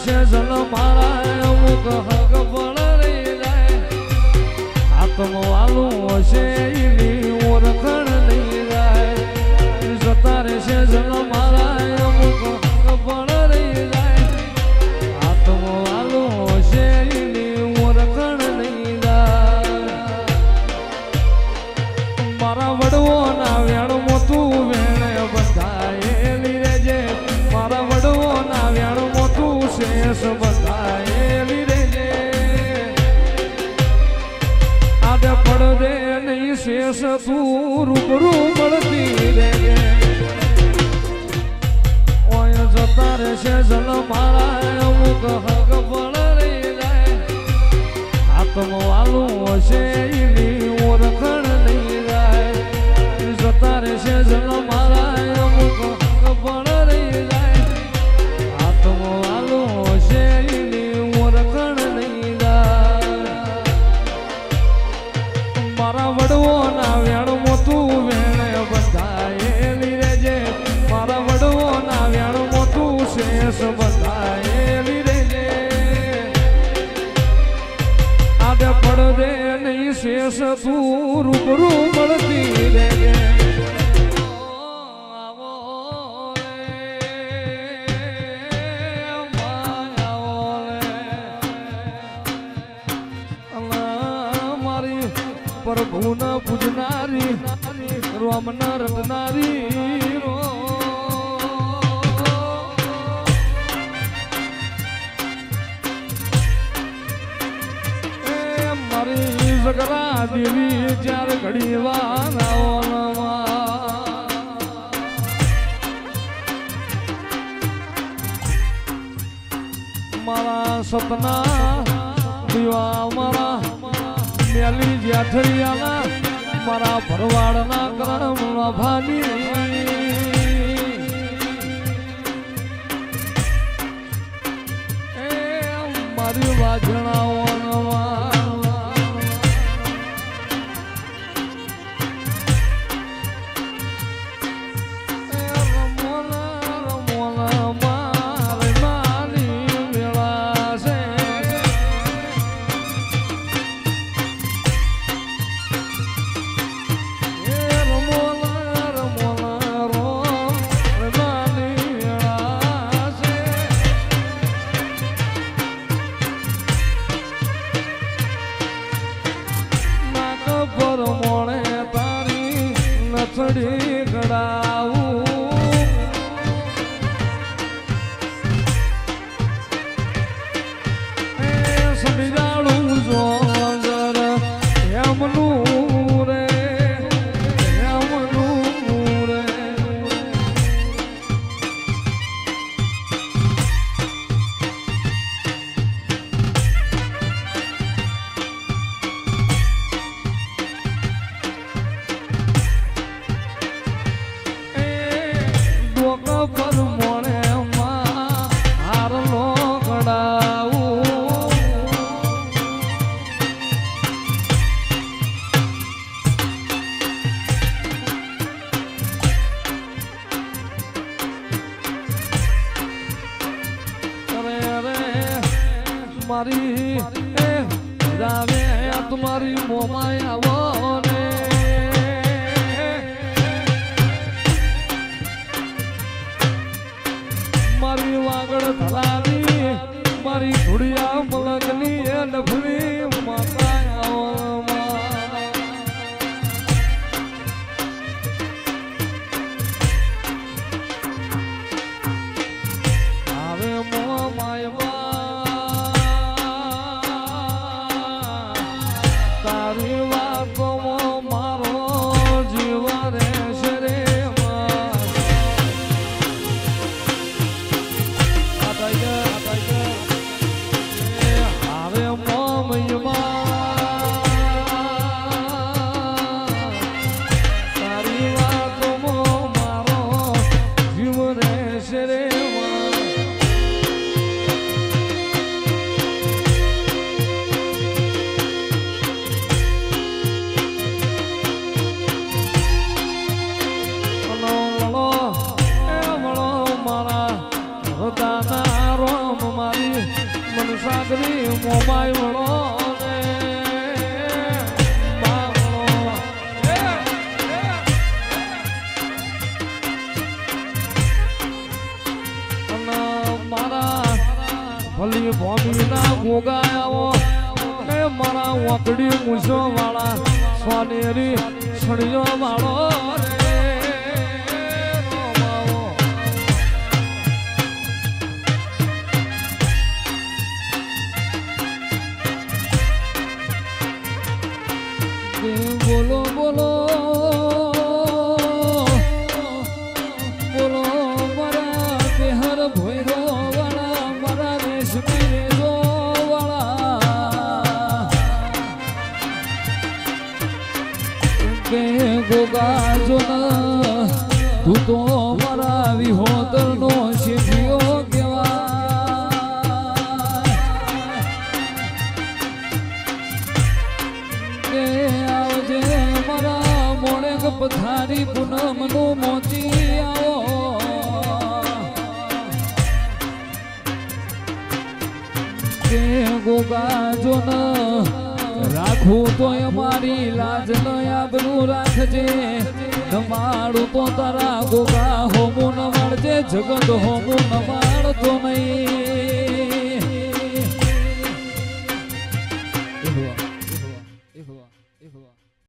છે જલ મારા અમુક હક પણ રહી જાય આત્મ વાલું હશે એની ઓળખણ નહીં જાય જતા રહેશે જલ મારા અમુક હક પણ રહી જાય આત્મ વાલું હશે એની ઓળખણ નહીં જાય મારા વડવો ના વેણ મોતું વેણ બંધાયેલી રેજે મારા વડવો ના વેણ મોતું શેષ બંધાયેલી રેજે આડે પડદે નહીં શેષ તું રૂબરૂ મળતી રેજે ઓય જતા રહેશે જલ મારા અમુક હક પણ રહી જાય આત્મ વાલું હશે એની ઓળખણ નહીં જાય જતા રહેશે જલ મારા અમુક હક પણ રહી જાય આત્મ વાલું હશે એની ઓળખણ નહીં જાય મારા વડવો ના વેણ મોતું વેણ બંધાયેલી રેજે મારા વડવો ના વેણ મોતું શેષ બંધાયેલી રેજે આડે પડદે નહીં શેષ તું રૂબરૂ મળતી રેજે પ્રભુના પૂજનારી રામના રટનારી મારી જગરા દેવી ચાર ઘડી વાના મારા સપના દીવા મારા મેલી જ્યાઠિયાના મારા ભરવાડના કરમના ભાની મારી વાજણાઓના મારી રાવે તમારી મોમાય આવો ને મારી વાગડ ધરાની મારી ધુડિયા મલકની એ ડફરી માતા આવો આવે મોમાય ભલી ભોમીના ગોગાયાઓ ને મારા વાતડી મૂછો વાળા સોનેરી છણિયો વાળો રે રોમાવો. બોલો બોલો બોલો મારા બેહર ભોયરો વાળા મારા રેશમી રેજો વાળા કે ગોગા જોના તું તો મારા વિહોતરનો શેઠિયો પથારી પૂનમ નું મોતી આવો કે ગોગા જો ન રાખું તો અમારી લાજ ન આબરૂ રાખજે તમારું તો તારા ગોગા હોમું ન વાળજે જગત હોમું ન વાળતો નહીં.